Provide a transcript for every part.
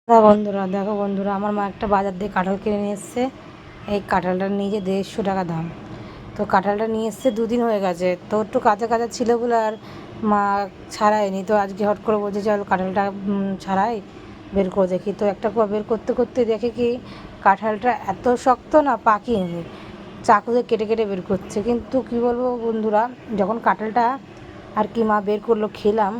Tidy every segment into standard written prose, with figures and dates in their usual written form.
দেখো বন্ধুরা, আমার মা একটা বাজার দিয়ে কাঁঠাল কিনে নিয়ে এসছে। এই কাঁঠালটা নিয়ে যে 150 টাকা দাম। তো কাঁঠালটা নিয়ে এসছে 2 দিন হয়ে গেছে, তো একটু কাঁচা কাঁচা ছিল বলে আর মা ছাড়ায়নি। তো আজকে হট করে বলছে চল কাঁঠালটা ছাড়াই, বের করে দেখি। তো একটা কুয়া বের করতে করতে দেখে কি কাঁঠালটা এত শক্ত না, পাকিনি। চাকুতে কেটে কেটে বের করছে। কিন্তু কি বলবো বন্ধুরা, যখন কাঁঠালটা আর কি মা বের করলো খেলাম,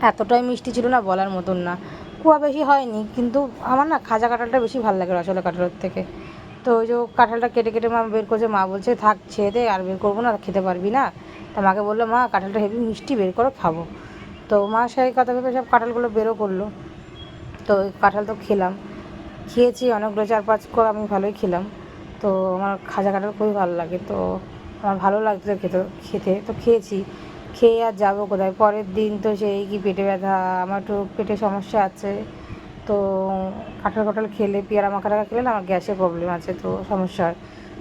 এতটাই মিষ্টি ছিল না, বলার মতন না। কুয়া বেশি হয়নি, কিন্তু আমার না খাজা কাঁঠালটা বেশি ভালো লাগে রসগোল্লা কাঁঠালের থেকে। তো ওই যে কাঁঠালটা কেটে কেটে মা বের করছে, মা বলছে থাক ছেড়ে দে, আর বের করবো না, খেতে পারবি না। তা মাকে বললো মা কাঁঠালটা হেবি মিষ্টি, বের করো খাবো। তো মা সেই কথা ভেবে সব কাঁঠালগুলো বেরও করলো। তো ওই কাঁঠাল তো খেলাম, খেয়েছি অনেকগুলো, 4-5 কোয়া আমি ভালোই খেলাম। তো আমার খাজা কাঁঠাল খুবই ভালো লাগে। তো আমার ভালো লাগছিলো খেতে, তো খেয়েছি। খেয়ে আর যাবো কোথায়, পরের দিন তো সেই কি পেটে ব্যথা, আমার একটু পেটে সমস্যা আছে। তো কাঁঠাল খেলে, পেয়ারা মাখা টাখা খেলে না আমার গ্যাসের প্রবলেম আছে, তো সমস্যা হয়।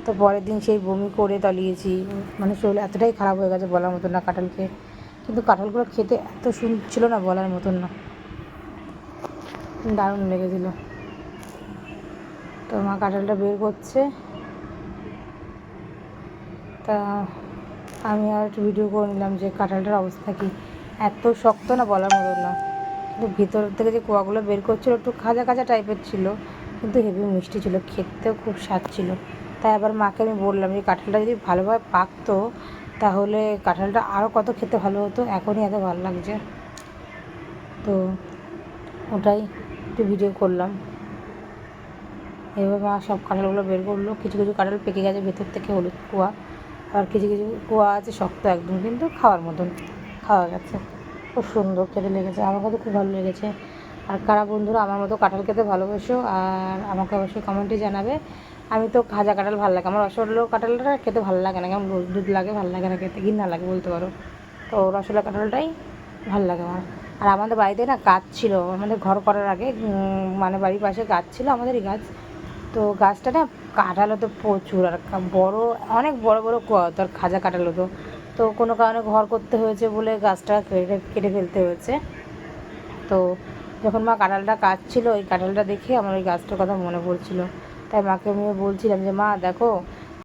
তো পরের দিন সেই বমি করে তলিয়েছি, মানে শরীর এতটাই খারাপ হয়ে গেছে বলার মতন না কাঁঠাল খেয়ে। কিন্তু কাঁঠালগুলো খেতে এত ছিল না, বলার মতন না, দারুণ লেগেছিলো। তো মা কাঁঠালটা বের করছে, তা আমি আর একটু ভিডিও করে নিলাম যে কাঁঠালটার অবস্থা কী। এত শক্ত না, বলার মতো না। কিন্তু ভিতর থেকে যে কোয়াগুলো বের করছিলো একটু খাজা খাজা টাইপের ছিল, কিন্তু হেভি মিষ্টি ছিল, খেতেও খুব স্বাদ ছিল। তাই আবার মাকে আমি বললাম যে কাঁঠালটা যদি ভালোভাবে পাকতো তাহলে কাঁঠালটা আরও কত খেতে ভালো হতো, এখনই এত ভালো লাগছে। তো ওটাই একটু ভিডিও করলাম। এবার মা সব কাঁঠালগুলো বের করলো। কিছু কিছু কাঁঠাল পেকে গেছে ভেতর থেকে, হলুদ কোয়া। আর কিছু কিছু কোয়া আছে শক্ত একদম, কিন্তু খাওয়ার মতন, খাওয়া গেছে। খুব সুন্দর খেতে লেগেছে, আমার কাছে খুব ভালো লেগেছে। আর কারা বন্ধুরা আমার মতো কাঁঠাল খেতে ভালোবাসো, আর আমাকে অবশ্যই কমেন্টে জানাবে। আমি তো ভাজা কাঁঠাল ভালো লাগে, আমার রসগোল্লা কাঁঠালটা খেতে ভালো লাগে না, কেমন দুধ লাগে, ভালো লাগে না খেতে, ঘৃণা লাগে বলতে পারো। তো রসগোল্লা কাঁঠালটাই ভালো লাগে আমার। আর আমাদের বাড়িতে না গাছ ছিল, আমাদের ঘর করার আগে মানে বাড়ির পাশে গাছ ছিল, আমাদেরই গাছ। তো গাছটা না কাঁঠাল হতো প্রচুর, আর বড়, অনেক বড় বড় কোয়া হতো, আর খাজা কাঁঠাল হতো। তো কোনো কারণে ঘর করতে হয়েছে বলে গাছটা কেটে কেটে ফেলতে হয়েছে। তো যখন মা কাঁঠালটা কাটছিল, ওই কাঁঠালটা দেখে আমার ওই গাছটার কথা মনে পড়ছিল। তাই মাকে আমি বলছিলাম যে মা দেখো